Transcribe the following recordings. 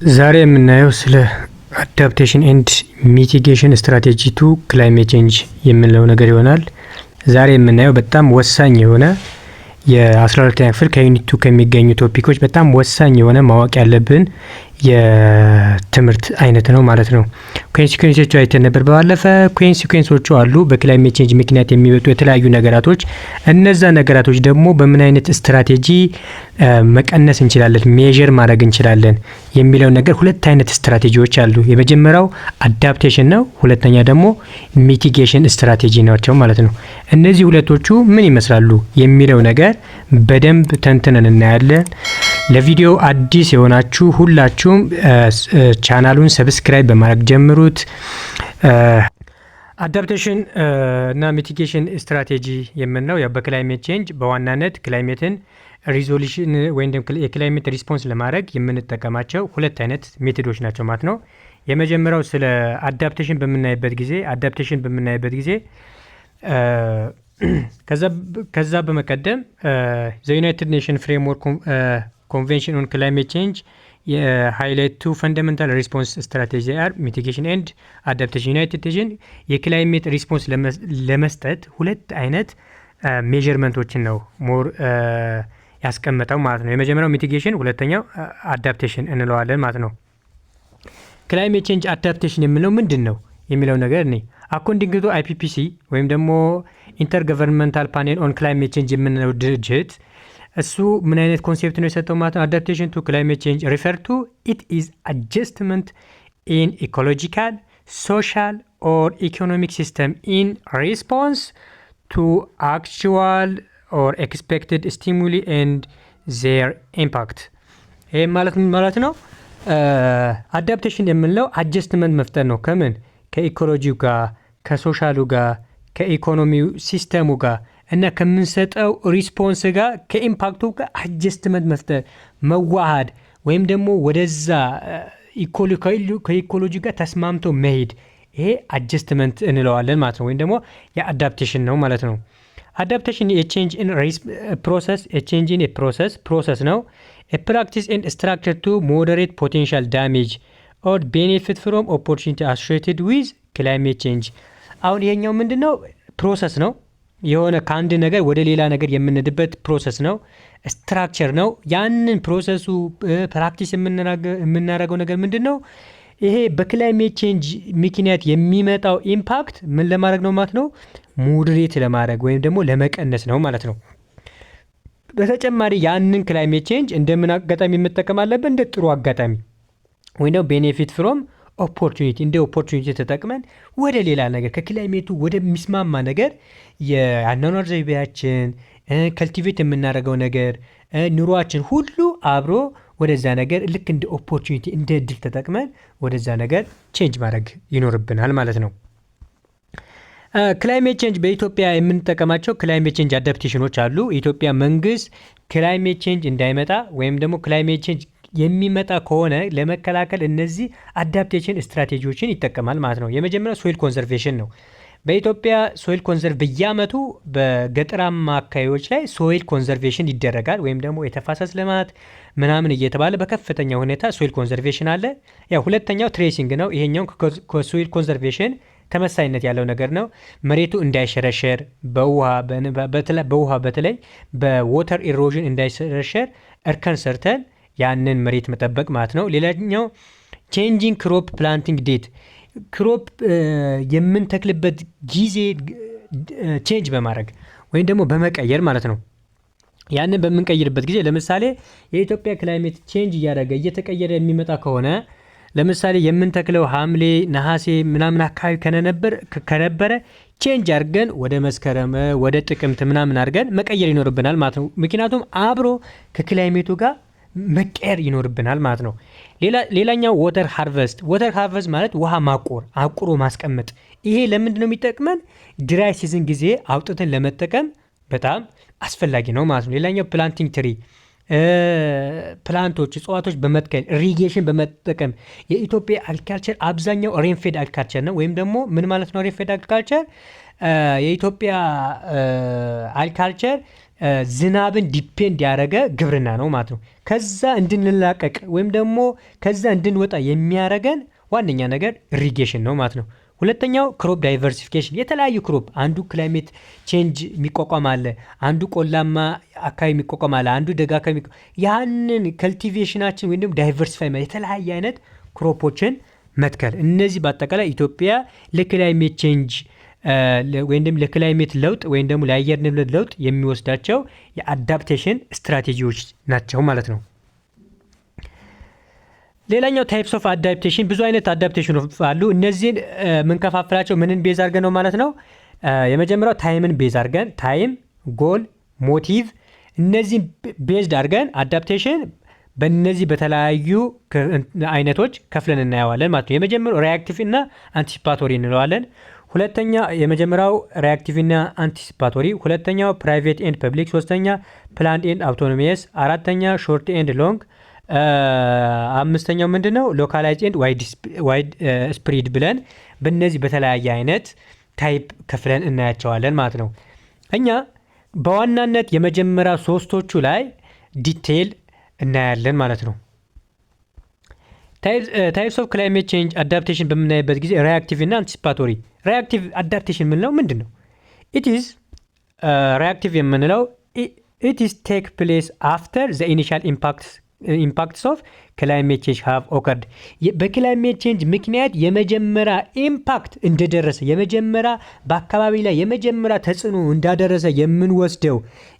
ዛሬ የምናየው ስለ አዳፕቴሽን ኤንድ ሚቲጌሽን ስትራቴጂ ቱ ክላይሜት ቼንጅ የምንለው ነገር ይሆናል። ዛሬ የምናየው በጣም ወሳኝ የሆነ የ12ኛ ክፍል ከዩኒት 2 ከሚገኙ ቶፒኮች በጣም ወሳኝ የሆነ ማወቅ ያለብን የትምህርት አይነት ነው ማለት ነው። ኮንሲኩዌንሶቹ አይተን ነበር ባለፈ። ኮንሲኩዌንሶቹ አሉ በክላይሜት ቼንጅ ምክንያት የሚመጡ የተለያዩ ነገራቶች። እነዛ ነገራቶች ደግሞ በምን አይነት ስትራቴጂ መቀነስ እንችላለን፣ ሜዠር ማድረግ እንችላለን የሚለው ነገር ሁለት አይነት ስትራቴጂዎች አሉ። የመጀመሪያው አዳፕቴሽን ነው፣ ሁለተኛ ደግሞ ሚቲጌሽን ስትራቴጂ ናቸው ማለት ነው። እነዚህ ሁለቶቹ ምን ይመስላሉ የሚለው ነገር በደንብ ተንትነን እናያለን። ለቪዲዮ አዲስ የሆናችሁ ሁላችሁም ቻናሉን ሰብስክራይብ በማድረግ ጀምሩት። አዳፕቴሽን እና ሚቲጌሽን ስትራቴጂ የምንለው ያው በክላይሜት ቼንጅ በዋናነት ክላይሜትን ሪዞሉሽን ወይም የክላይሜት ሪስፖንስ ለማድረግ የምንጠቀማቸው ሁለት አይነት ሜቶዶች ናቸው ማለት ነው። የመጀመሪያው ስለ አዳፕቴሽን በምናይበት ጊዜ ከዛ በመቀደም ዘ ዩናይትድ ኔሽን ፍሬምወርክ ኮንቬንሽን ኦን ክላይሜት ቼንጅ የሃይላይት ቱ ፈንዳሜንታል ሪስፖንስ ስትራቴጂ አር ሚቲጌሽን ኤንድ አዳፕቴሽን። ዩናይትድ ኔሽን የክላይሜት ሪስፖንስ ለመስጠት ሁለት አይነት ሜዠርመንቶችን ነው ሞር ያስቀመጠው ማለት ነው። የመጀመሪያው ሚቲጌሽን፣ ሁለተኛው አዳፕቴሽን እንለዋለን ማለት ነው። ክላይሜት ቼንጅ አዳፕቴሽን የምንለው ምንድን ነው የሚለው ነገር እኔ አኮርዲንግ ቱ አይፒፒሲ ወይም ደግሞ ኢንተርገቨርንመንታል ፓኔል ኦን ክላይሜት ቼንጅ የምንለው ድርጅት እሱ ምን አይነት ኮንሴፕት ነው የሰጠው ማለት ነው። አዳፕቴሽን ቱ ክላይሜት ቼንጅ ሪፈር ቱ ኢት ኢዝ አጀስትመንት ኢን ኢኮሎጂካል ሶሻል ኦር ኢኮኖሚክ ሲስተም ኢን ሪስፖንስ ቱ አክቹዋል ኦር ኤክስፔክትድ ስቲሙሊ ኤንድ ዜር ኢምፓክት። ይህ ማለት ነው አዳፕቴሽን የምንለው አጀስትመንት መፍጠር ነው። ከምን ከኢኮሎጂው ጋር ከሶሻሉ ጋር ከኢኮኖሚው ሲስተሙ ጋር እና ከምንሰጠው ሪስፖንስ ጋር ከኢምፓክቱ ጋር አጀስትመንት መፍጠር መዋሃድ ወይም ደግሞ ወደዛ ከኢኮሎጂ ጋር ተስማምቶ መሄድ፣ ይሄ አጀስትመንት እንለዋለን ማለት ነው። ወይም ደግሞ የአዳፕቴሽን ነው ማለት ነው። አዳፕቴሽን የቼንጅ ኢን ፕሮሰስ የቼንጅ ኢን ፕሮሰስ ነው። ፕራክቲስ ኤንድ ስትራክቸር ቱ ሞደሬት ፖቴንሻል ዳሜጅ ኦር ቤኔፊት ፍሮም ኦፖርቹኒቲ አሶሺየትድ ዊዝ ክላይሜት ቼንጅ። አሁን ይሄኛው ምንድን ነው? ፕሮሰስ ነው። የሆነ ከአንድ ነገር ወደ ሌላ ነገር የምንድበት ፕሮሰስ ነው። ስትራክቸር ነው። ያንን ፕሮሰሱ ፕራክቲስ የምናደርገው ነገር ምንድን ነው? ይሄ በክላይሜት ቼንጅ ምክንያት የሚመጣው ኢምፓክት ምን ለማድረግ ነው ማለት ነው? ሞዴሬት ለማድረግ ወይም ደግሞ ለመቀነስ ነው ማለት ነው። በተጨማሪ ያንን ክላይሜት ቼንጅ እንደምን አጋጣሚ መጠቀም አለብን? እንደ ጥሩ አጋጣሚ ወይም ደግሞ ቤኔፊት ፍሮም ኦፖርቹኒቲ፣ እንደ ኦፖርቹኒቲ ተጠቅመን ወደ ሌላ ነገር ከክላይሜቱ ወደሚስማማ ነገር የአኗኗር ዘይቤያችን ከልቲቬት የምናደርገው ነገር ኑሯችን ሁሉ አብሮ ወደዛ ነገር ልክ እንደ ኦፖርቹኒቲ እንደ እድል ተጠቅመን ወደዛ ነገር ቼንጅ ማድረግ ይኖርብናል ማለት ነው። ክላይሜት ቼንጅ በኢትዮጵያ የምንጠቀማቸው ክላይሜት ቼንጅ አዳፕቴሽኖች አሉ። የኢትዮጵያ መንግስት ክላይሜት ቼንጅ እንዳይመጣ ወይም ደግሞ ክላይሜት ቼንጅ የሚመጣ ከሆነ ለመከላከል እነዚህ አዳፕቴሽን ስትራቴጂዎችን ይጠቀማል ማለት ነው። የመጀመሪያው ሶይል ኮንዘርቬሽን ነው። በኢትዮጵያ ሶይል ኮንዘርቭ በየአመቱ በገጠራማ አካባቢዎች ላይ ሶይል ኮንዘርቬሽን ይደረጋል። ወይም ደግሞ የተፋሰስ ልማት ምናምን እየተባለ በከፍተኛ ሁኔታ ሶይል ኮንዘርቬሽን አለ። ያው ሁለተኛው ትሬሲንግ ነው። ይሄኛው ከሶይል ኮንዘርቬሽን ተመሳይነት ያለው ነገር ነው። መሬቱ እንዳይሸረሸር በውሃ በተለይ በዎተር ኢሮዥን እንዳይሸረሸር እርከን ሰርተን ያንን መሬት መጠበቅ ማለት ነው። ሌላኛው ቼንጂንግ ክሮፕ ፕላንቲንግ ዴት፣ ክሮፕ የምንተክልበት ጊዜ ቼንጅ በማድረግ ወይም ደግሞ በመቀየር ማለት ነው። ያንን በምንቀይርበት ጊዜ ለምሳሌ የኢትዮጵያ ክላይሜት ቼንጅ እየተቀየረ የሚመጣ ከሆነ ለምሳሌ የምንተክለው ሐምሌ ነሐሴ ምናምን አካባቢ ከነበረ ቼንጅ አድርገን ወደ መስከረም ወደ ጥቅምት ምናምን አድርገን መቀየር ይኖርብናል ማለት ነው። ምክንያቱም አብሮ ከክላይሜቱ ጋር መቀየር ይኖርብናል ማለት ነው። ሌላኛው ወተር ሃርቨስት ማለት ውሃ አቁሮ ማስቀመጥ። ይሄ ለምንድን ነው የሚጠቅመን? ድራይ ሲዝን ጊዜ አውጥተን ለመጠቀም በጣም አስፈላጊ ነው ማለት ነው። ሌላኛው ፕላንቲንግ ትሪ፣ ፕላንቶች እጽዋቶች በመትከል ኢሪጌሽን በመጠቀም። የኢትዮጵያ አግሪካልቸር አብዛኛው ሬንፌድ አግሪካልቸር ነው። ወይም ደግሞ ምን ማለት ነው ሬንፌድ አግሪካልቸር? የኢትዮጵያ አግሪካልቸር ዝናብን ዲፔንድ ያደረገ ግብርና ነው ማለት ነው። ከዛ እንድንላቀቅ ወይም ደግሞ ከዛ እንድንወጣ የሚያደርገን ዋነኛ ነገር ኢሪጌሽን ነው ማለት ነው። ሁለተኛው ክሮፕ ዳይቨርሲፊኬሽን፣ የተለያዩ ክሮፕ፣ አንዱ ክላይሜት ቼንጅ የሚቋቋም አለ፣ አንዱ ቆላማ አካባቢ የሚቋቋም አለ፣ አንዱ ደጋ አካባቢ ያንን ከልቲቬሽናችን ወይም ደግሞ ዳይቨርሲፋይ የተለያየ አይነት ክሮፖችን መትከል። እነዚህ በአጠቃላይ ኢትዮጵያ ለክላይሜት ቼንጅ ወይም ደግሞ ለክላይሜት ለውጥ ወይም ደግሞ ለአየር ንብረት ለውጥ የሚወስዳቸው የአዳፕቴሽን ስትራቴጂዎች ናቸው ማለት ነው። ሌላኛው ታይፕስ ኦፍ አዳፕቴሽን፣ ብዙ አይነት አዳፕቴሽን አሉ። እነዚህን የምንከፋፍላቸው ምንን ቤዝ አድርገን ነው ማለት ነው። የመጀመሪያው ታይምን ቤዝ አድርገን ታይም፣ ጎል፣ ሞቲቭ እነዚህን ቤዝድ አድርገን አዳፕቴሽን በእነዚህ በተለያዩ አይነቶች ከፍለን እናየዋለን ማለት ነው። የመጀመሪያው ሪያክቲቭ እና አንቲሲፓቶሪ እንለዋለን። ሁለተኛ የመጀመሪያው ሪያክቲቭ እና አንቲሲፓቶሪ፣ ሁለተኛው ፕራይቬት ኤንድ ፐብሊክ፣ ሶስተኛ ፕላንድ ኤንድ አውቶኖሚየስ፣ አራተኛ ሾርት ኤንድ ሎንግ፣ አምስተኛው ምንድን ነው ሎካላይዝ ኤንድ ዋይድ ስፕሪድ ብለን በእነዚህ በተለያየ አይነት ታይፕ ከፍለን እናያቸዋለን ማለት ነው። እኛ በዋናነት የመጀመሪያ ሶስቶቹ ላይ ዲቴይል እናያለን ማለት ነው። ታይፕስ ኦፍ ክላይሜት ቼንጅ አዳፕቴሽን በምናይበት ጊዜ ሪያክቲቭ እና አንቲሲፓቶሪ። ሪያክቲቭ አዳፕቴሽን የምንለው ምንድን ነው? ሪያክቲቭ የምንለው ኢትስ ቴክ ፕሌስ አፍተር ዘ ኢኒሻል ኢምፓክትስ ኦፍ ክላይሜት ቼንጅ ሃቭ ኦከርድ። በክላይሜት ቼንጅ ምክንያት የመጀመሪያ ኢምፓክት እንደደረሰ የመጀመሪያ በአካባቢ ላይ የመጀመሪያ ተጽዕኖ እንዳደረሰ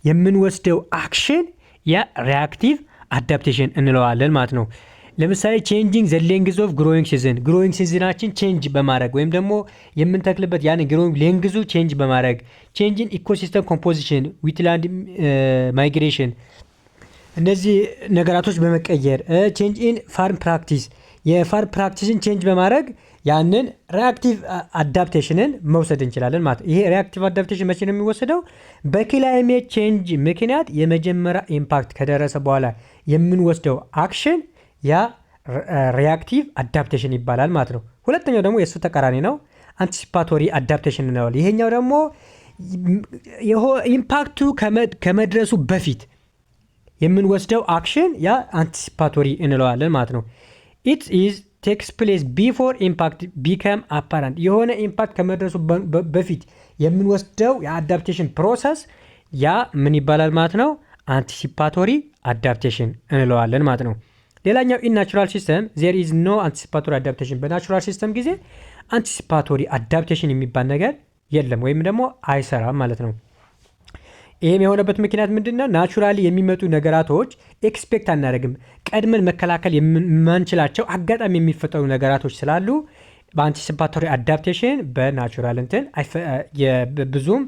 የምንወስደው አክሽን ያ ሪያክቲቭ አዳፕቴሽን እንለዋለን ማለት ነው። ለምሳሌ ቼንጂንግ ዘ ሌንግዝ ኦፍ ግሮዊንግ ሲዝን፣ ግሮዊንግ ሲዝናችን ቼንጅ በማድረግ ወይም ደግሞ የምንተክልበት ያን ግሮዊንግ ሌንግዙ ቼንጅ በማድረግ፣ ቼንጂን ኢኮሲስተም ኮምፖዚሽን፣ ዊትላንድ ማይግሬሽን እነዚህ ነገራቶች በመቀየር ቼንጅ ኢን ፋርም ፕራክቲስ የፋርም ፕራክቲስን ቼንጅ በማድረግ ያንን ሪአክቲቭ አዳፕቴሽንን መውሰድ እንችላለን ማለት ነው። ይሄ ሪአክቲቭ አዳፕቴሽን መቼ ነው የሚወሰደው? በክላይሜት ቼንጅ ምክንያት የመጀመሪያ ኢምፓክት ከደረሰ በኋላ የምንወስደው አክሽን ያ ሪአክቲቭ አዳፕቴሽን ይባላል ማለት ነው። ሁለተኛው ደግሞ የእሱ ተቃራኒ ነው፣ አንቲሲፓቶሪ አዳፕቴሽን እንለዋለን። ይሄኛው ደግሞ ኢምፓክቱ ከመድረሱ በፊት የምንወስደው አክሽን ያ አንቲሲፓቶሪ እንለዋለን ማለት ነው። ኢት ኢዝ ቴክስ ፕሌስ ቢፎር ኢምፓክት ቢከም አፓረንት፣ የሆነ ኢምፓክት ከመድረሱ በፊት የምንወስደው የአዳፕቴሽን ፕሮሰስ ያ ምን ይባላል ማለት ነው? አንቲሲፓቶሪ አዳፕቴሽን እንለዋለን ማለት ነው። ሌላኛው ኢን ናቹራል ሲስተም ዜር ኢዝ ኖ አንቲሲፓቶሪ አዳፕቴሽን፣ በናቹራል ሲስተም ጊዜ አንቲሲፓቶሪ አዳፕቴሽን የሚባል ነገር የለም ወይም ደግሞ አይሰራም ማለት ነው። ይህም የሆነበት ምክንያት ምንድነው? ናቹራሊ የሚመጡ ነገራቶች ኤክስፔክት አናደርግም። ቀድመን መከላከል የማንችላቸው አጋጣሚ የሚፈጠሩ ነገራቶች ስላሉ በአንቲሲፓቶሪ አዳፕቴሽን በናቹራል እንትን ብዙም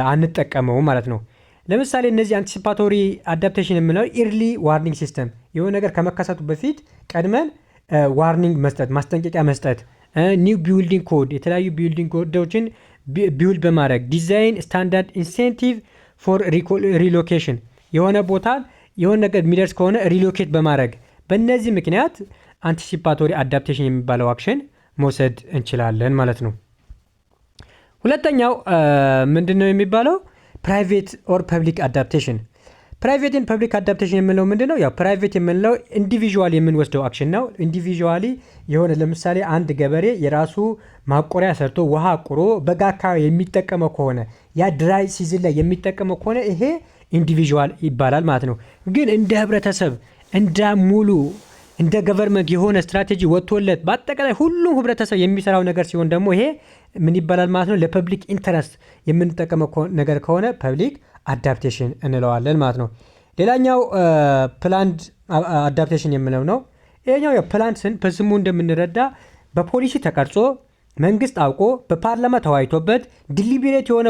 አንጠቀመውም ማለት ነው። ለምሳሌ እነዚህ አንቲሲፓቶሪ አዳፕቴሽን የምንለው ኢርሊ ዋርኒንግ ሲስተም፣ የሆነ ነገር ከመከሰቱ በፊት ቀድመን ዋርኒንግ መስጠት፣ ማስጠንቀቂያ መስጠት፣ ኒው ቢልዲንግ ኮድ፣ የተለያዩ ቢልዲንግ ኮዶችን ቢውልድ በማድረግ ዲዛይን ስታንዳርድ ኢንሴንቲቭ ፎር ሪሎኬሽን፣ የሆነ ቦታ የሆነ ነገር የሚደርስ ከሆነ ሪሎኬት በማድረግ በእነዚህ ምክንያት አንቲሲፓቶሪ አዳፕቴሽን የሚባለው አክሽን መውሰድ እንችላለን ማለት ነው። ሁለተኛው ምንድን ነው የሚባለው? ፕራይቬት ኦር ፐብሊክ አዳፕቴሽን። ፕራይቬት ኤንድ ፐብሊክ አዳፕቴሽን የምንለው ምንድን ነው? ያው ፕራይቬት የምንለው ኢንዲቪዥዋል የምንወስደው አክሽን ነው። ኢንዲቪዥዋሊ የሆነ ለምሳሌ አንድ ገበሬ የራሱ ማቆሪያ ሰርቶ ውሃ አቁሮ በጋ አካባቢ የሚጠቀመው ከሆነ ያ ድራይ ሲዝን ላይ የሚጠቀመው ከሆነ ይሄ ኢንዲቪዥዋል ይባላል ማለት ነው። ግን እንደ ህብረተሰብ እንደ ገቨርንመንት የሆነ ስትራቴጂ ወጥቶለት በአጠቃላይ ሁሉም ህብረተሰብ የሚሰራው ነገር ሲሆን ደግሞ ይሄ ምን ይባላል ማለት ነው? ለፐብሊክ ኢንተረስት የምንጠቀመው ነገር ከሆነ ፐብሊክ አዳፕቴሽን እንለዋለን ማለት ነው። ሌላኛው ፕላንድ አዳፕቴሽን የምለው ነው። ይሄኛው የፕላንድ ስን በስሙ እንደምንረዳ በፖሊሲ ተቀርጾ መንግስት አውቆ በፓርላማ ተወያይቶበት ዲሊቤሬት የሆነ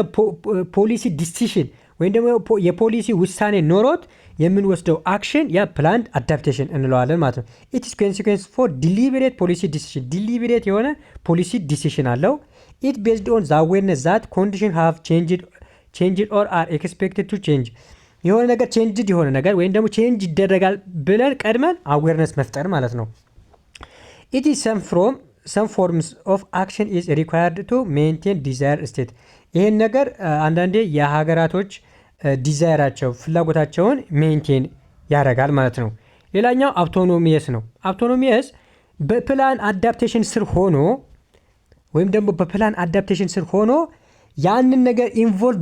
ፖሊሲ ዲሲሽን ወይም ደግሞ የፖሊሲ ውሳኔ ኖሮት የምንወስደው አክሽን ያ ፕላንድ አዳፕቴሽን እንለዋለን ማለት ነው። ኢትስ ኮንሲኩዌንስ ፎር ዲሊቤሬት ፖሊሲ ዲሲሽን፣ ዲሊቤሬት የሆነ ፖሊሲ ዲሲሽን አለው። ኢት ቤዝድ ኦን ዘ አዌርነስ ዛት ኮንዲሽን ሃቭ ቼንጅድ ኦር አር ኤክስፔክትድ ቱ ቼንጅ፣ የሆነ ነገር ቼንጅድ የሆነ ነገር ወይም ደግሞ ቼንጅ ይደረጋል ብለን ቀድመን አዌርነስ መፍጠር ማለት ነው። ኢት ኢዝ some forms of action is required to maintain desired state። ይህን ነገር አንዳንዴ የሀገራቶች ዲዛይራቸው ፍላጎታቸውን ሜንቴን ያደርጋል ማለት ነው። ሌላኛው አውቶኖሚየስ ነው። አውቶኖሚየስ በፕላን አዳፕቴሽን ስር ሆኖ ወይም ደግሞ በፕላን አዳፕቴሽን ስር ሆኖ ያንን ነገር ኢንቮልቭ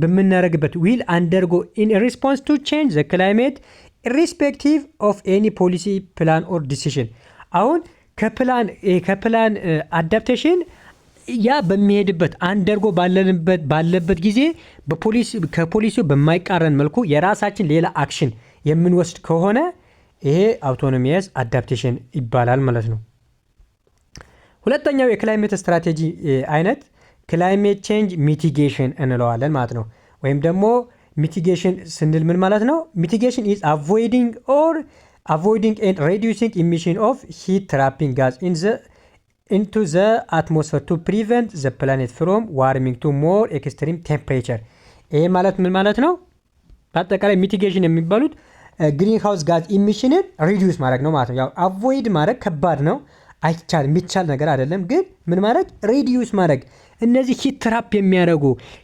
በምናደርግበት ዊል አንደርጎ ኢን ሪስፖንስ ቱ ቼንጅ ዘ ክላይሜት ኢሪስፔክቲቭ ኦፍ ኤኒ ፖሊሲ ፕላን ኦር ዲሲሽን። አሁን ከፕላን አዳፕቴሽን ያ በሚሄድበት አንደርጎ ባለበት ጊዜ ከፖሊሲው በማይቃረን መልኩ የራሳችን ሌላ አክሽን የምንወስድ ከሆነ ይሄ አውቶኖሚየስ አዳፕቴሽን ይባላል ማለት ነው። ሁለተኛው የክላይሜት ስትራቴጂ አይነት ክላይሜት ቼንጅ ሚቲጌሽን እንለዋለን ማለት ነው። ወይም ደግሞ ሚቲጌሽን ስንል ምን ማለት ነው? ሚቲጌሽን ኢዝ አቮይዲንግ ኤንድ ሬዲዩሲንግ ኢሚሽን ኦፍ ሂት ትራፒንግ ጋዝ into the atmosphere to prevent the planet from warming to more extreme temperature። ይሄ ማለት ምን ማለት ነው? በአጠቃላይ ሚቲጌሽን የሚባሉት ግሪን ሃውስ ጋዝ ኢሚሽንን ሪዲዩስ ማድረግ ነው ማለት ነው። ያው አቮይድ ማድረግ ከባድ ነው፣ አይቻልም፣ የሚቻል ነገር አይደለም። ግን ምን ማድረግ? ሪዲዩስ ማድረግ። እነዚህ ሂት ትራፕ የሚያደርጉ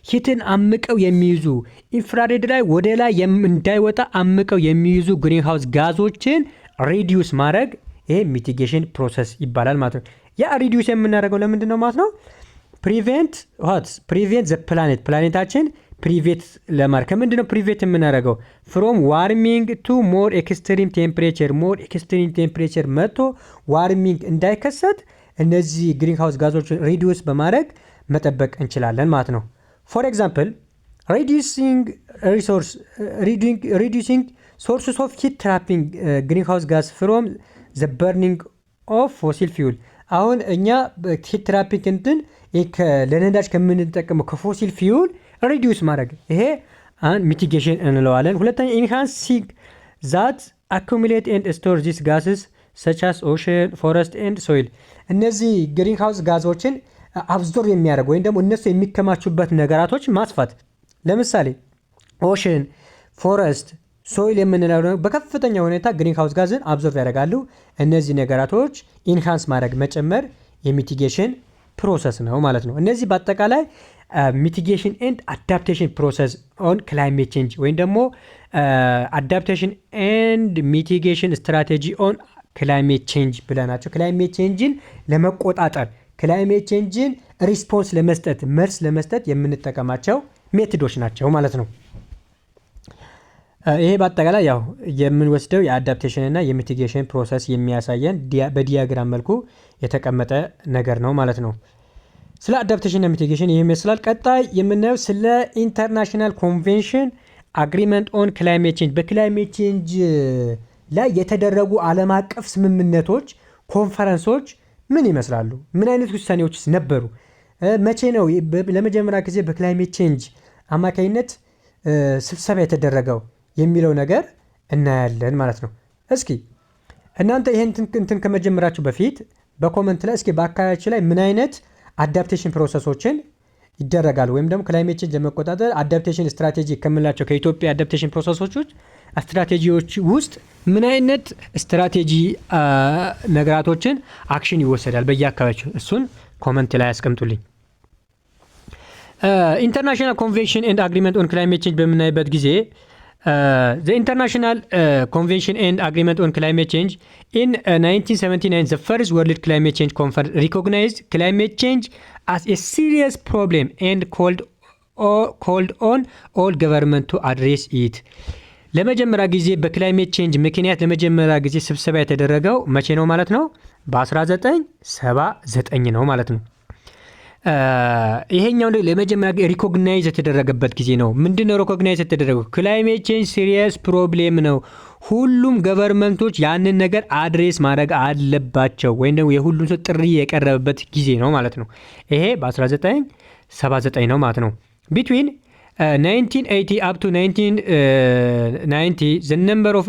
ሂትን አምቀው የሚይዙ ኢንፍራሬድ ላይ ወደ ላይ እንዳይወጣ አምቀው የሚይዙ ግሪን ሃውስ ጋዞችን ሪዲዩስ ማድረግ ይሄ ሚቲጌሽን ፕሮሰስ ይባላል ማለት ነው። ያ ሪዲዩስ የምናደርገው ለምንድን ነው ማለት ነው? ፕሪቬንት ዘ ፕላኔታችን ፕሪቬት ለማድረግ። ከምንድን ነው ፕሪቬት የምናደርገው? ፍሮም ዋርሚንግ ቱ ሞር ኤክስትሪም ቴምፕሬቸር መጥቶ ዋርሚንግ እንዳይከሰት እነዚህ ግሪን ሃውስ ጋዞችን ሪዲዩስ በማድረግ መጠበቅ እንችላለን ማለት ነው። ፎር ኤግዛምፕል ሪዲዩሲንግ ሶርስስ ኦፍ ሂት ትራፒንግ ግሪን ሃውስ ጋዝ ፍሮም ዘ በርኒንግ ኦፍ ፎሲል ፊውል። አሁን እኛ ሂት ትራፒንግ ለነዳጅ ከምንጠቀመው ከፎሲል ፊውል ሪዲዩስ ማድረግ ይሄ ሚቲጌሽን እንለዋለን። ሁለተኛ ኢንሃንሲንግ ዛት አኩሙሌት ኤንድ ስቶር ዚስ ጋስስ ሰቻስ ኦሽን ፎረስት ኤንድ ሶይል። እነዚህ ግሪን ሃውስ ጋዞችን አብዞርብ የሚያደርጉ ወይም ደግሞ እነሱ የሚከማቹበት ነገራቶች ማስፋት። ለምሳሌ ኦሽን፣ ፎረስት፣ ሶይል የምንለው በከፍተኛ ሁኔታ ግሪን ሃውስ ጋዝን አብዞርብ ያደርጋሉ። እነዚህ ነገራቶች ኢንሃንስ ማድረግ መጨመር የሚቲጌሽን ፕሮሰስ ነው ማለት ነው። እነዚህ በአጠቃላይ ሚቲጌሽን ኤንድ አዳፕቴሽን ፕሮሰስ ኦን ክላይሜት ቼንጅ ወይም ደግሞ አዳፕቴሽን ኤንድ ሚቲጌሽን ስትራቴጂ ኦን ክላይሜት ቼንጅ ብለናቸው ክላይሜት ቼንጅን ለመቆጣጠር ክላይሜት ቼንጅን ሪስፖንስ ለመስጠት መልስ ለመስጠት የምንጠቀማቸው ሜቶዶች ናቸው ማለት ነው። ይሄ በአጠቃላይ ያው የምንወስደው የአዳፕቴሽን እና የሚቲጌሽን ፕሮሰስ የሚያሳየን በዲያግራም መልኩ የተቀመጠ ነገር ነው ማለት ነው። ስለ አዳፕቴሽን እና ሚቲጌሽን ይህ ይመስላል። ቀጣይ የምናየው ስለ ኢንተርናሽናል ኮንቬንሽን አግሪመንት ኦን ክላይሜት ቼንጅ፣ በክላይሜት ቼንጅ ላይ የተደረጉ ዓለም አቀፍ ስምምነቶች፣ ኮንፈረንሶች ምን ይመስላሉ? ምን አይነት ውሳኔዎች ነበሩ? መቼ ነው ለመጀመሪያ ጊዜ በክላይሜት ቼንጅ አማካኝነት ስብሰባ የተደረገው የሚለው ነገር እናያለን ማለት ነው። እስኪ እናንተ ይህን እንትን ከመጀመራችሁ በፊት በኮመንት ላይ እስኪ በአካባቢያችሁ ላይ ምን አይነት አዳፕቴሽን ፕሮሰሶችን ይደረጋሉ ወይም ደግሞ ክላይሜት ቼንጅ ለመቆጣጠር አዳፕቴሽን ስትራቴጂ ከምላቸው ከኢትዮጵያ አዳፕቴሽን ፕሮሰሶች ስትራቴጂዎች ውስጥ ምን አይነት ስትራቴጂ ነገራቶችን አክሽን ይወሰዳል በየአካባቢያችሁ? እሱን ኮመንት ላይ ያስቀምጡልኝ። ኢንተርናሽናል ኮንቬንሽን ኤንድ አግሪመንት ኦን ክላይሜት ቼንጅ በምናይበት ጊዜ the International Convention and Agreement on Climate Change in 1979, the first World Climate Change Conference recognized climate change as a serious problem and called on all government to address it. ለመጀመሪያ ጊዜ በክላይሜት ቼንጅ ምክንያት ለመጀመሪያ ጊዜ ስብሰባ የተደረገው መቼ ነው ማለት ነው? በ1979 ነው ማለት ነው። ይሄኛው ለመጀመሪያ ሪኮግናይዝ የተደረገበት ጊዜ ነው። ምንድነው ሪኮግናይዝ የተደረገው? ክላይሜት ቼንጅ ሲሪየስ ፕሮብሌም ነው፣ ሁሉም ገቨርንመንቶች ያንን ነገር አድሬስ ማድረግ አለባቸው ወይም ደግሞ የሁሉም ሰው ጥሪ የቀረበበት ጊዜ ነው ማለት ነው። ይሄ በ1979 ነው ማለት ነው። ቢትዊን 1980 up to 1990 the number of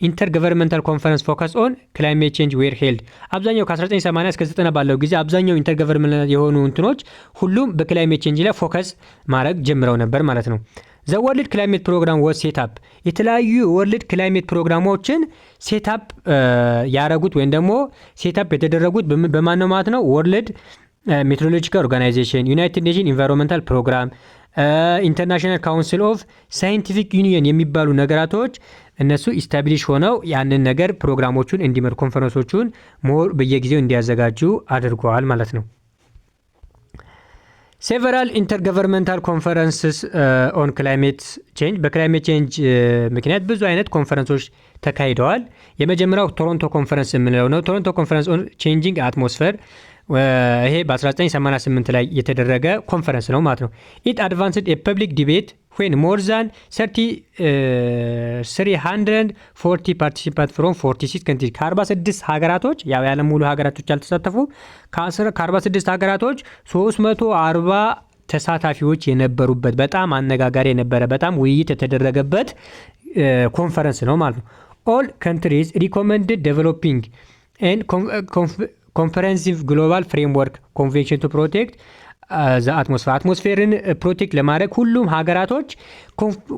intergovernmental conference focus on climate change were held። አብዛኛው ከ1980 እስከ 90 ባለው ጊዜ አብዛኛው ኢንተርገቨርንመንታል የሆኑ እንትኖች ሁሉም በክላይሜት ቼንጅ ላይ ፎከስ ማድረግ ጀምረው ነበር ማለት ነው። the world climate program was set up። የተለያዩ ወርልድ ክላይሜት ፕሮግራሞችን ሴት አፕ ያደረጉት ወይም ደግሞ ሴት አፕ የተደረጉት በማን ነው ማለት ነው? ወርልድ ሜትሮሎጂካል ኦርጋናይዜሽን፣ ዩናይትድ ኔሽን ኢንቫይሮንመንታል ፕሮግራም፣ ኢንተርናሽናል ካውንስል ኦፍ ሳይንቲፊክ ዩኒየን የሚባሉ ነገራቶች እነሱ ኢስታብሊሽ ሆነው ያንን ነገር ፕሮግራሞቹን እንዲመሩ ኮንፈረንሶቹን ሞር በየጊዜው እንዲያዘጋጁ አድርገዋል ማለት ነው። ሴቨራል ኢንተርገቨርንመንታል ኮንፈረንስስ ኦን ክላይሜት ቼንጅ በክላይሜት ቼንጅ ምክንያት ብዙ አይነት ኮንፈረንሶች ተካሂደዋል። የመጀመሪያው ቶሮንቶ ኮንፈረንስ የምንለው ነው። ቶሮንቶ ኮንፈረንስ ኦን ቼንጂንግ አትሞስፌር ይሄ በ1988 ላይ የተደረገ ኮንፈረንስ ነው ማለት ነው። ኢት አድቫንስድ የፐብሊክ ዲቤት ዌን ሞር ዛን 340 ፓርቲሲፓንት ፍሮም 46 ካንትሪ ከ46 ሀገራቶች ያው የዓለም ሙሉ ሀገራቶች ያልተሳተፉ ከ46 ሀገራቶች 340 ተሳታፊዎች የነበሩበት በጣም አነጋጋሪ የነበረ በጣም ውይይት የተደረገበት ኮንፈረንስ ነው ማለት ነው። ኦል ካንትሪዝ ሪኮመንድድ ዴቨሎፒንግ ኤንድ ኮንፈረንሲቭ ግሎባል ፍሬምወርክ ኮንቬንሽን ቱ ፕሮቴክት አትሞስፌርን ፕሮቴክት ለማድረግ ሁሉም ሀገራቶች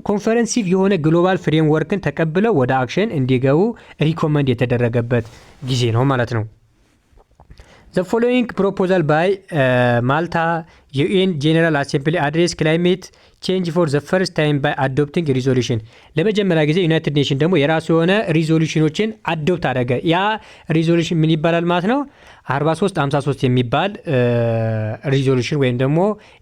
ኮንፈረንሲቭ የሆነ ግሎባል ፍሬምወርክን ተቀብለው ወደ አክሽን እንዲገቡ ሪኮመንድ የተደረገበት ጊዜ ነው ማለት ነው። The following proposal by Malta UN General Assembly address climate change for the first time by adopting a resolution ለመጀመሪያ ጊዜ ዩናይትድ ኔሽን ደግሞ የራሱ የሆነ ሪዞሉሽኖችን አዶፕት አደረገ። ያ ሪዞሉሽን ምን ይባላል ማለት ነው? 4353 የሚባል ሪዞሉሽን ወይም ደግሞ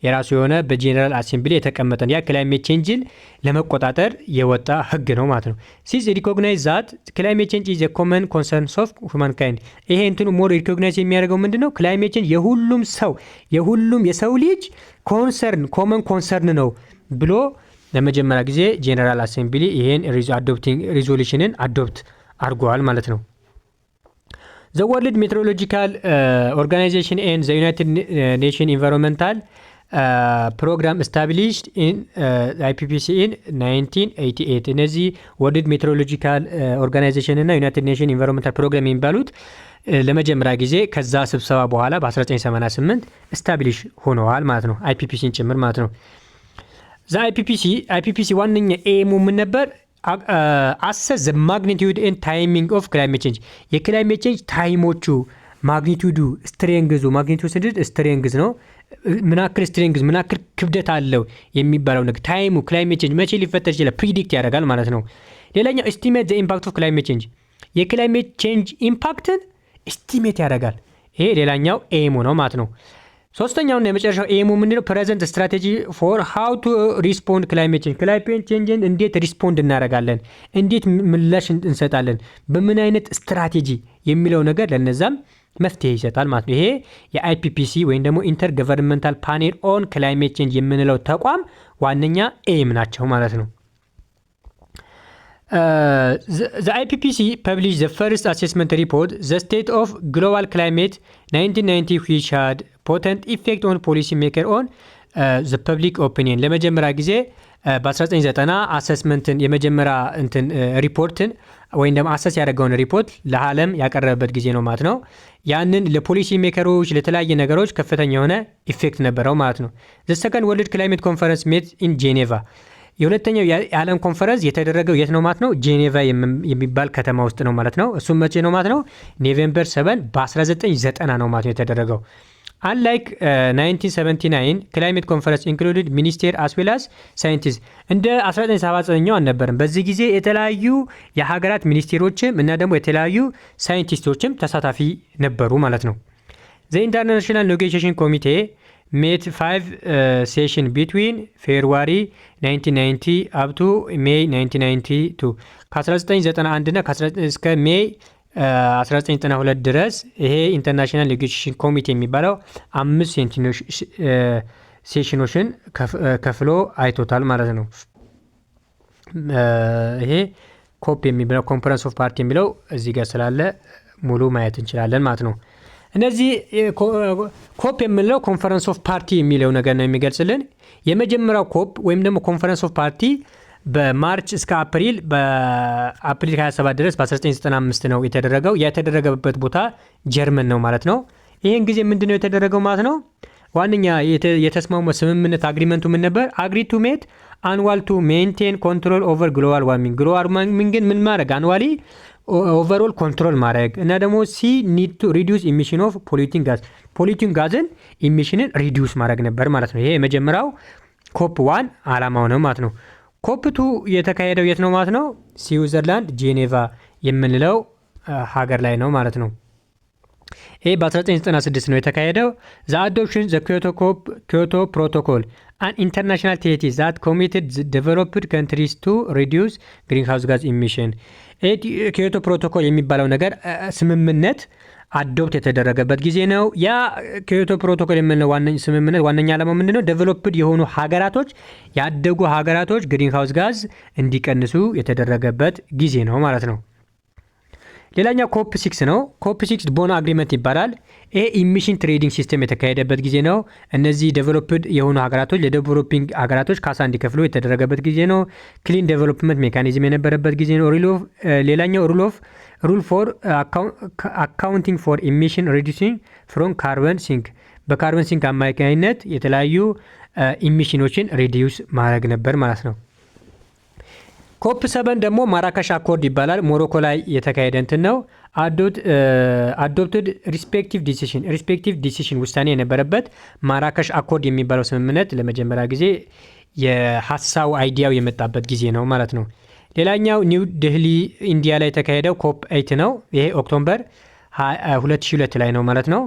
የራሱ የሆነ በጄኔራል አሴምብሊ የተቀመጠ ያ ክላይሜት ቼንጅን ለመቆጣጠር የወጣ ህግ ነው ማለት ነው። ሲዝ ሪኮግናይዝ ዛት ክላይሜት ቼንጅ ኢዝ ኮመን ኮንሰርንስ ኦፍ ሁማንካይንድ ይሄ እንትኑ ሞር ሪኮግናይዝ የሚያደርገው ምንድነው? ክላይሜት ቼንጅ የሁሉም የሰው ልጅ ኮመን ኮንሰርን ነው ብሎ ለመጀመሪያ ጊዜ ጄኔራል አሴምብሊ ይሄን ሪዞሉሽንን አዶፕት አድርጓል ማለት ነው። The World Meteorological Organization and the United Nations Environmental Program established in IPPC in 1988 እነዚህ ወርልድ ሜትሮሎጂካል ኦርጋናይዜሽን እና ዩናይትድ ኔሽን ኢንቫይሮንመንታል ፕሮግራም የሚባሉት ለመጀመሪያ ጊዜ ከዛ ስብሰባ በኋላ በ1988 ስታብሊሽ ሆነዋል ማለት ነው። አይፒፒሲን ጭምር ማለት ነው። አይፒፒሲ ዋነኛ ኤሙ ምን ነበር? አሰስ ዘ ማግኒቲዩድ ኤንድ ታይሚንግ ኦፍ ክላይሜት ቼንጅ የክላይሜት ቼንጅ ታይሞቹ ማግኒቲዩዱ ስትሬንግዙ ማግኒቲዩድ ስንል ስትሬንግዝ ነው ምናክል ስትሬንግዝ ምናክል ክብደት አለው የሚባለው ነገር ታይሙ ክላይሜት ቼንጅ መቼ ሊፈጠር ይችላል ፕሪዲክት ያደርጋል ማለት ነው። ሌላኛው ኤስቲሜት ዘ ኢምፓክት ኦፍ ክላይሜት ቼንጅ የክላይሜት ቼንጅ ኢምፓክትን ኤስቲሜት ያደርጋል። ይሄ ሌላኛው ኤሙ ነው ማለት ነው። ሶስተኛውና የመጨረሻው ኤሙ ምንድነው? ፕሬዘንት ስትራቴጂ ፎር ሃው ቱ ሪስፖንድ ክላይሜት ቼንጅን እንዴት ሪስፖንድ እናደርጋለን፣ እንዴት ምላሽ እንሰጣለን፣ በምን አይነት ስትራቴጂ የሚለው ነገር ለነዛም መፍትሄ ይሰጣል ማለት ነው። ይሄ የአይፒፒሲ ወይም ደግሞ ኢንተር ገቨርንመንታል ፓኔል ኦን ክላይሜት ቼንጅ የምንለው ተቋም ዋነኛ ኤም ናቸው ማለት ነው። The IPPC published the first assessment report, The State of Global Climate 1990, which had potent effect on policymaker on the public opinion. ለመጀመሪያ ጊዜ በ1990 አሰስመንትን የመጀመሪያ ሪፖርትን ወይም ደግሞ አሰስ ያደረገውን ሪፖርት ለዓለም ያቀረበበት ጊዜ ነው ማለት ነው። ያንን ለፖሊሲ ሜከሮች ለተለያየ ነገሮች ከፍተኛ የሆነ ኢፌክት ነበረው ማለት ነው። The second World Climate Conference met in Geneva. የሁለተኛው የዓለም ኮንፈረንስ የተደረገው የት ነው ማለት ነው? ጄኔቫ የሚባል ከተማ ውስጥ ነው ማለት ነው። እሱም መቼ ነው ማለት ነው? ኖቬምበር 7 በ1990 ነው ማለት ነው የተደረገው። Unlike 1979 climate conference included minister as well as scientists እንደ 1979 አልነበረም። በዚህ ጊዜ የተለያዩ የሀገራት ሚኒስቴሮችም እና ደግሞ የተለያዩ ሳይንቲስቶችም ተሳታፊ ነበሩ ማለት ነው። The International Negotiation Committee met 5 session between February 1990 up to May 1992 ከ1991 እና እስከ ሜይ 1992 ድረስ ይሄ ኢንተርናሽናል ኔጎሽዬሽን ኮሚቴ የሚባለው 5 ሴሽኖችን ከፍሎ አይቶታል ማለት ነው። ይሄ ኮፕ የሚባለው ኮንፈረንስ ኦፍ ፓርቲ የሚለው እዚህ ጋር ስላለ ሙሉ ማየት እንችላለን ማለት ነው። እነዚህ ኮፕ የምንለው ኮንፈረንስ ኦፍ ፓርቲ የሚለው ነገር ነው የሚገልጽልን። የመጀመሪያው ኮፕ ወይም ደግሞ ኮንፈረንስ ኦፍ ፓርቲ በማርች እስከ በአፕሪል 27 ድረስ በ1995 ነው የተደረገው። የተደረገበት ቦታ ጀርመን ነው ማለት ነው። ይህን ጊዜ ምንድን ነው የተደረገው ማለት ነው? ዋነኛ የተስማሙ ስምምነት አግሪመንቱ ምን ነበር? አግሪ ቱ ሜት አንዋል ቱ ሜንቴን ኮንትሮል ኦቨር ግሎባል ዋርሚንግ። ግሎባል ዋርሚንግን ምን ማድረግ አንዋሊ ኦቨርኦል ኮንትሮል ማድረግ እና ደግሞ ሲ ኒድ ቱ ሪዲዩስ ኢሚሽን ኦፍ ፖሊቲንግ ጋዝን ኢሚሽንን ሪዲዩስ ማድረግ ነበር ማለት ነው። ይሄ የመጀመሪያው ኮፕ 1 አላማው ነው ማለት ነው። ኮፕ 2 የተካሄደው የት ነው ማለት ነው? ስዊዘርላንድ ጄኔቫ የምንለው ሀገር ላይ ነው ማለት ነው። ይህ በ1996 ነው የተካሄደው። ዘ አዶፕሽን ዘ ኪዮቶ ፕሮቶኮል አን ኢንተርናሽናል ትሪቲ ዛት ኮሚትድ ዴቨሎፕድ ካንትሪስ ቱ ሪዲዩስ ግሪንሃውስ ጋዝ ኢሚሽን። ኪዮቶ ፕሮቶኮል የሚባለው ነገር ስምምነት አዶፕት የተደረገበት ጊዜ ነው። ያ ኪዮቶ ፕሮቶኮል የምንለው ስምምነት ዋነኛ ዓላማው ምንድነው? ዴቨሎፕድ የሆኑ ሀገራቶች ያደጉ ሀገራቶች ግሪንሃውስ ጋዝ እንዲቀንሱ የተደረገበት ጊዜ ነው ማለት ነው። ሌላኛው ኮፕ 6 ነው። ኮፕ 6 ቦን አግሪመንት ይባላል። ይሄ ኢሚሽን ትሬዲንግ ሲስተም የተካሄደበት ጊዜ ነው። እነዚህ ዴቨሎፕድ የሆኑ ሀገራቶች ለዴቨሎፒንግ ሀገራቶች ካሳ እንዲከፍሉ የተደረገበት ጊዜ ነው። ክሊን ዴቨሎፕመንት ሜካኒዝም የነበረበት ጊዜ ነው። ሌላኛው ሩል ፎር አካውንቲንግ ፎር ኢሚሽን ሪዲዩሲንግ ፍሮም ካርበን ሲንክ፣ በካርበን ሲንክ አማካኝነት የተለያዩ ኢሚሽኖችን ሪዲዩስ ማድረግ ነበር ማለት ነው። ኮፕ 7 ደግሞ ማራካሽ አኮርድ ይባላል። ሞሮኮ ላይ የተካሄደ እንትን ነው። አዶፕትድ ሪስፔክቲቭ ዲሲሽን ውሳኔ የነበረበት ማራካሽ አኮርድ የሚባለው ስምምነት ለመጀመሪያ ጊዜ የሀሳቡ አይዲያው የመጣበት ጊዜ ነው ማለት ነው። ሌላኛው ኒው ደህሊ ኢንዲያ ላይ የተካሄደው ኮፕ 8 ነው። ይሄ ኦክቶበር 2002 ላይ ነው ማለት ነው።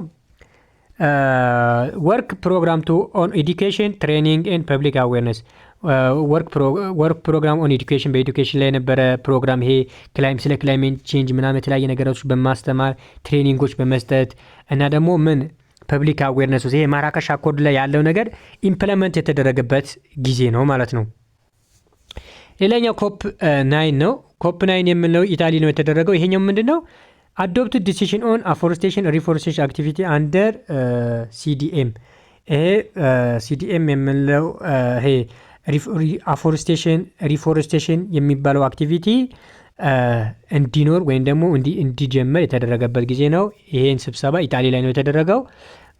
ወርክ ፕሮግራም ቱ ኦን ኤዱኬሽን ትሬኒንግ ኤንድ ፐብሊክ አዌርነስ፣ ወርክ ፕሮግራም ኦን ኤዱኬሽን በኤዱኬሽን ላይ የነበረ ፕሮግራም። ይሄ ስለ ክላይሜት ቼንጅ ምናምን የተለያየ ነገሮች በማስተማር ትሬኒንጎች በመስጠት እና ደግሞ ፐብሊክ አዌርነስ ይሄ ማራካሽ አኮርድ ላይ ያለው ነገር ኢምፕለመንት የተደረገበት ጊዜ ነው ማለት ነው። ሌላኛው ኮፕ 9 ነው። ኮፕ 9 የምንለው ኢታሊ ነው የተደረገው። ይሄኛው ምንድን ነው? አዶፕትድ ዲሲሽን ኦን አፎረስቴሽን ሪፎረስቴሽን አክቲቪቲ አንደር ሲዲኤም። ይሄ ሲዲኤም የምንለው ይሄ ሪፎረስቴሽን የሚባለው አክቲቪቲ እንዲኖር ወይም ደግሞ እንዲጀመር የተደረገበት ጊዜ ነው። ይሄን ስብሰባ ኢጣሊ ላይ ነው የተደረገው።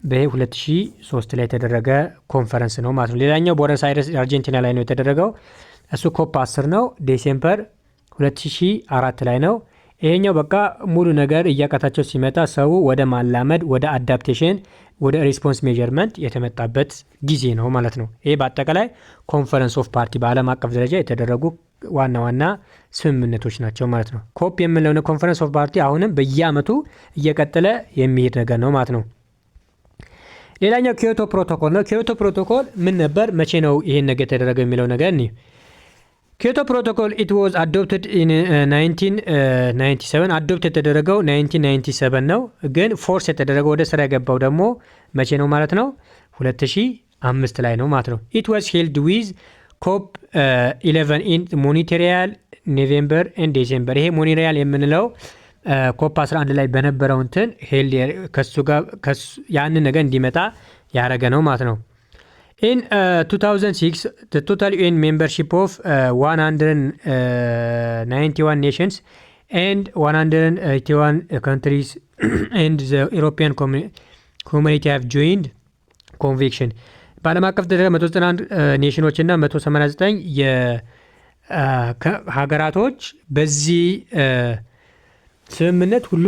በ2003 ላይ የተደረገ ኮንፈረንስ ነው ማለት ነው። ሌላኛው ቦነስ አይረስ አርጀንቲና ላይ ነው የተደረገው። እሱ ኮፕ 10 ነው። ዴሴምበር 2004 ላይ ነው። ይሄኛው በቃ ሙሉ ነገር እያቃታቸው ሲመጣ ሰው ወደ ማላመድ፣ ወደ አዳፕቴሽን፣ ወደ ሪስፖንስ ሜጀርመንት የተመጣበት ጊዜ ነው ማለት ነው። ይሄ በአጠቃላይ ኮንፈረንስ ኦፍ ፓርቲ በዓለም አቀፍ ደረጃ የተደረጉ ዋና ዋና ስምምነቶች ናቸው ማለት ነው። ኮፕ የምንለው ኮንፈረንስ ኦፍ ፓርቲ አሁንም በየአመቱ እየቀጠለ የሚሄድ ነገር ነው ማለት ነው። ሌላኛው ኪዮቶ ፕሮቶኮል ነው። ኪዮቶ ፕሮቶኮል ምን ነበር? መቼ ነው ይሄን ነገር የተደረገው የሚለው ነገር ነው። ኪዮቶ ፕሮቶኮል ኢት ዋዝ አዶፕትድ ኢን 1997 አዶፕት የተደረገው 1997 ነው። ግን ፎርስ የተደረገው ወደ ስራ የገባው ደግሞ መቼ ነው ማለት ነው? 2005 ላይ ነው ማለት ነው። ኢት ዋዝ ሄልድ ዊዝ ኮፕ 11 ኢን ሞኒትሪያል ኖቬምበር ኤንድ ዴሴምበር። ይሄ ሞኒትሪያል የምንለው ኮፕ 11 ላይ በነበረው እንትን ሄልድ ከሱ ጋር ያንን ነገር እንዲመጣ ያደረገ ነው ማለት ነው። In 2006, the total UN membership of 191 nations and 181 countries and the European community have joined convention. በዓለም አቀፍ ደረጃ 191 ኔሽኖች እና 189 ሀገራቶች በዚህ ስምምነት ሁሉ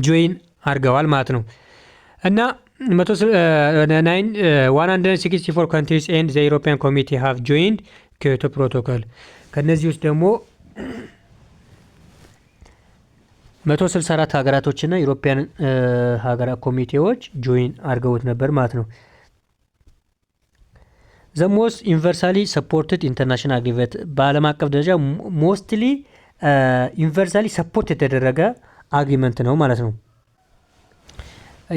ጆይን አድርገዋል ማለት ነው እና 164 countries and the European Committee have joined Kyoto Protocol። ከነዚህ ውስጥ ደግሞ 164 ሀገራቶችና ዩሮፒያን ሀገራት ኮሚቴዎች ጆይን አድርገውት ነበር ማለት ነው። the most universally supported international agreement በዓለም አቀፍ ደረጃ ሞስትሊ ዩኒቨርሳሊ ሰፖርት የተደረገ አግሪመንት ነው ማለት ነው።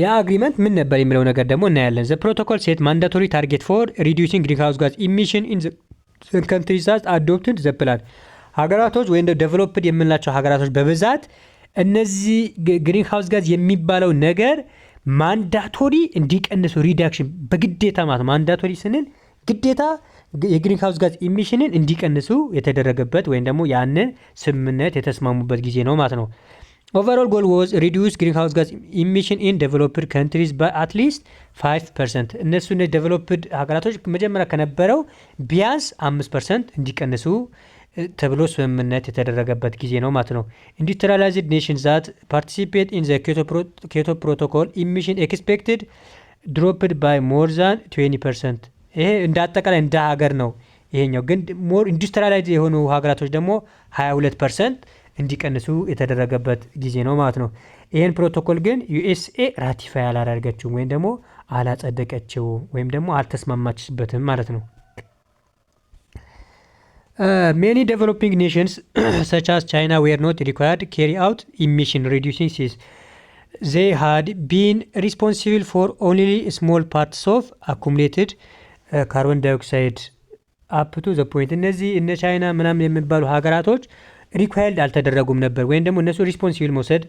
ያ አግሪመንት ምን ነበር የሚለው ነገር ደግሞ እናያለን። ዘ ፕሮቶኮል ሴት ማንዳቶሪ ታርጌት ፎር ሪዲዩሲንግ ግሪንሃውስ ጋዝ ኢሚሽን ኢን ዘ ካንትሪስ ዛት አዶፕትድ ዘ ፕላን። ሀገራቶች ወይም ዴቨሎፕድ የምንላቸው ሀገራቶች በብዛት እነዚህ ግሪንሃውስ ጋዝ የሚባለው ነገር ማንዳቶሪ እንዲቀንሱ ሪዳክሽን በግዴታ ማለት ማንዳቶሪ ስንል ግዴታ የግሪንሃውስ ጋዝ ኢሚሽንን እንዲቀንሱ የተደረገበት ወይም ደግሞ ያንን ስምምነት የተስማሙበት ጊዜ ነው ማለት ነው። Overall goal was reduce greenhouse gas emission in developed countries by at least 5%. እነሱ developed ሀገራቶች መጀመሪያ ከነበረው ቢያንስ 5% እንዲቀንሱ ተብሎ ስምምነት የተደረገበት ጊዜ ነው ማለት ነው። Industrialized nations that participate in the Kyoto Protocol emission expected dropped by more than 20%. ይሄ እንደ አጠቃላይ እንደ ሀገር ነው። ይሄኛው ግን ሞር ኢንዱስትሪያላይዝ የሆኑ ሀገራቶች ደግሞ 22% እንዲቀንሱ የተደረገበት ጊዜ ነው ማለት ነው። ይህን ፕሮቶኮል ግን ዩኤስኤ ራቲፋይ አላደረገችውም ወይም ደግሞ አላጸደቀችው ወይም ደግሞ አልተስማማችበትም ማለት ነው። ሜኒ ዴቨሎፒንግ ኔሽንስ ሰች አስ ቻይና ዌር ኖት ሪኳየርድ ካሪ አውት ኢሚሽን ሪዲዩሲንግ ሲስ they had been responsible for only small parts of accumulated carbon dioxide up to the point እነዚህ እነ ቻይና ምናምን የሚባሉ ሀገራቶች ሪኳይርድ አልተደረጉም ነበር ወይም ደግሞ እነሱ ሪስፖንሲብል መውሰድ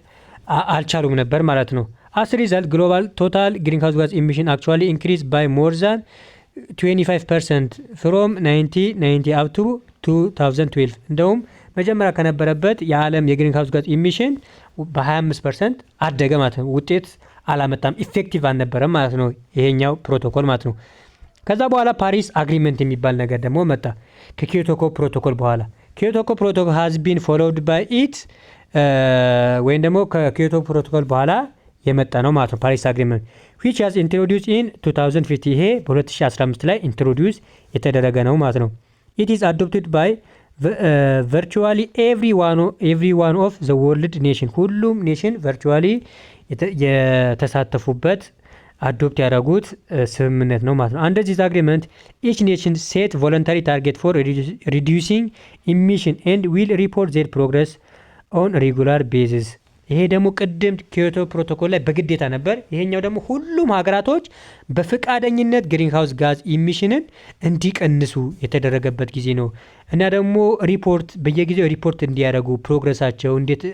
አልቻሉም ነበር ማለት ነው። as a result global total greenhouse gas emission actually increased by more than 25% from 1990 up to 2012 እንደውም መጀመሪያ ከነበረበት የዓለም የግሪንሃውስ ጋዝ ኢሚሽን በ25% አደገ ማለት ነው። ውጤት አላመጣም፣ ኢፌክቲቭ አልነበረም ማለት ነው ይሄኛው ፕሮቶኮል ማለት ነው። ከዛ በኋላ ፓሪስ አግሪመንት የሚባል ነገር ደግሞ መጣ ከኪዮቶ ፕሮቶኮል በኋላ። ኪዮቶ ፕሮቶኮል ሃዝ ቢን ፎሎውድ ባይ ኢት ወይም ደግሞ ከኪዮቶ ፕሮቶኮል በኋላ የመጣ ነው ማለት ነው ፓሪስ አግሪመንት which has introduced in 2015 ይሄ በ2015 ላይ ኢንትሮዲዩስ የተደረገ ነው ማለት ነው። it is adopted by virtually every one of the world nation ሁሉም ኔሽን ቨርቹዋሊ የተሳተፉበት አዶፕት ያደረጉት ስምምነት ነው ማለት ነው። under this agreement each nation set voluntary target for reducing emission and will report their progress on regular basis ይሄ ደግሞ ቅድም ኪዮቶ ፕሮቶኮል ላይ በግዴታ ነበር። ይሄኛው ደግሞ ሁሉም ሀገራቶች በፈቃደኝነት ግሪንሃውስ ጋዝ ኢሚሽንን እንዲቀንሱ የተደረገበት ጊዜ ነው እና ደግሞ ሪፖርት በየጊዜው ሪፖርት እንዲያደርጉ ፕሮግረሳቸው እንዴት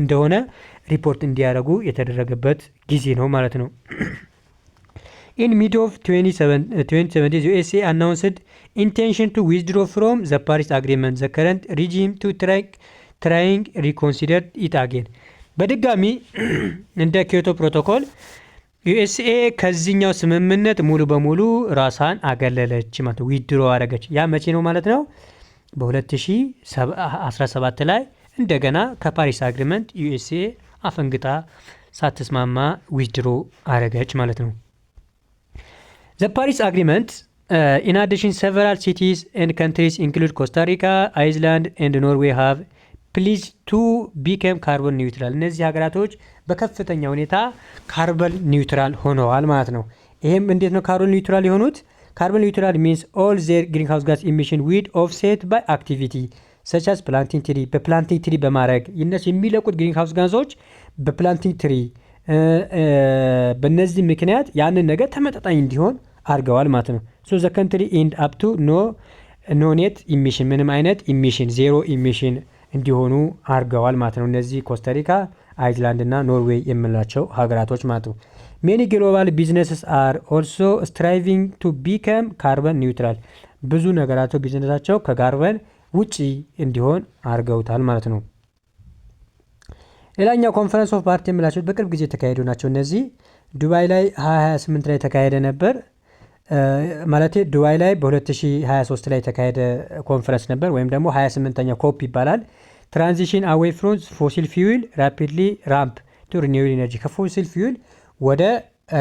እንደሆነ ሪፖርት እንዲያደርጉ የተደረገበት ጊዜ ነው ማለት ነው። In mid of 2017 USA announced intention to withdraw from the Paris Agreement the current regime to trying reconsider it again በድጋሚ እንደ ኪዮቶ ፕሮቶኮል ዩኤስኤ ከዚህኛው ስምምነት ሙሉ በሙሉ ራሳን አገለለች ማለት ዊድሮ አደረገች። ያ መቼ ነው ማለት ነው? በ2017 ላይ እንደገና ከፓሪስ አግሪመንት ዩኤስኤ አፈንግጣ ሳትስማማ ዊድሮ አደረገች ማለት ነው። The Paris Agreement in addition several cities and countries include Costa Rica, Iceland and Norway have ፕሊዝ ቱ ቢከም ካርቦን ኒውትራል እነዚህ ሀገራቶች በከፍተኛ ሁኔታ ካርቦን ኒውትራል ሆነዋል ማለት ነው። ይሄም እንዴት ነው ካርቦን ኒውትራል የሆኑት? ካርቦን ኒውትራል ሚንስ ኦል ዜር ግሪንሃውስ ጋዝ ኢሚሽን ዊድ ኦፍሴት ባይ አክቲቪቲ ሰቻስ ፕላንቲንግ ትሪ በፕላንቲንግ ትሪ በማድረግ እነሱ የሚለቁት ግሪንሃውስ ጋዞች በፕላንቲንግ ትሪ በእነዚህ ምክንያት ያንን ነገር ተመጣጣኝ እንዲሆን አድርገዋል ማለት ነው። ሶ ዘ ካንትሪ ኢንድ አፕ ቱ ኖ ኔት ኢሚሽን ምንም አይነት ኢሚሽን ዜሮ ኢሚሽን እንዲሆኑ አድርገዋል ማለት ነው። እነዚህ ኮስታሪካ፣ አይስላንድ እና ኖርዌይ የምንላቸው ሀገራቶች ማለት ነው። ሜኒ ግሎባል ቢዝነስስ አር ኦልሶ ስትራይቪንግ ቱ ቢከም ካርበን ኒውትራል ብዙ ነገራቸው ቢዝነሳቸው ከካርበን ውጪ እንዲሆን አድርገውታል ማለት ነው። ሌላኛው ኮንፈረንስ ኦፍ ፓርቲ የምላቸው በቅርብ ጊዜ የተካሄዱ ናቸው። እነዚህ ዱባይ ላይ 2028 ላይ የተካሄደ ነበር ማለት ዱባይ ላይ በ2023 ላይ የተካሄደ ኮንፈረንስ ነበር ወይም ደግሞ 28ኛ ኮፕ ይባላል። ትራንዚሽን አዌይ ፍሮም ፎሲል ፊውል ራፒድሊ ራምፕ ቱ ሪኒዌብል ኢነርጂ ከፎሲል ፊውል ወደ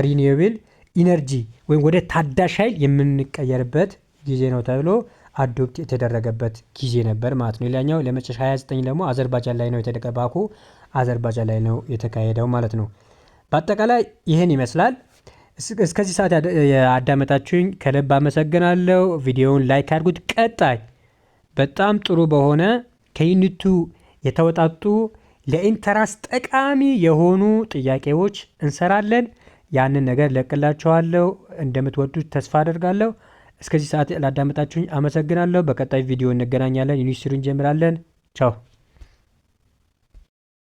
ሪኒዌብል ኢነርጂ ወይም ወደ ታዳሽ ኃይል የምንቀየርበት ጊዜ ነው ተብሎ አዶፕት የተደረገበት ጊዜ ነበር ማለት ነው። ሌላኛው ለመጨረሻ 29 ደግሞ አዘርባጃን ላይ ነው የተደረገው። ባኩ አዘርባጃን ላይ ነው የተካሄደው ማለት ነው። በአጠቃላይ ይህን ይመስላል። እስከዚህ ሰዓት ያዳመጣችሁኝ ከልብ አመሰግናለሁ። ቪዲዮውን ላይክ አድርጉት። ቀጣይ በጣም ጥሩ በሆነ ከዩኒቱ የተወጣጡ ለኢንተራንስ ጠቃሚ የሆኑ ጥያቄዎች እንሰራለን። ያንን ነገር ለቅላችኋለሁ። እንደምትወዱት ተስፋ አደርጋለሁ። እስከዚህ ሰዓት ላዳመጣችሁኝ አመሰግናለሁ። በቀጣይ ቪዲዮ እንገናኛለን። ዩኒቨርሲቲውን እንጀምራለን። ቻው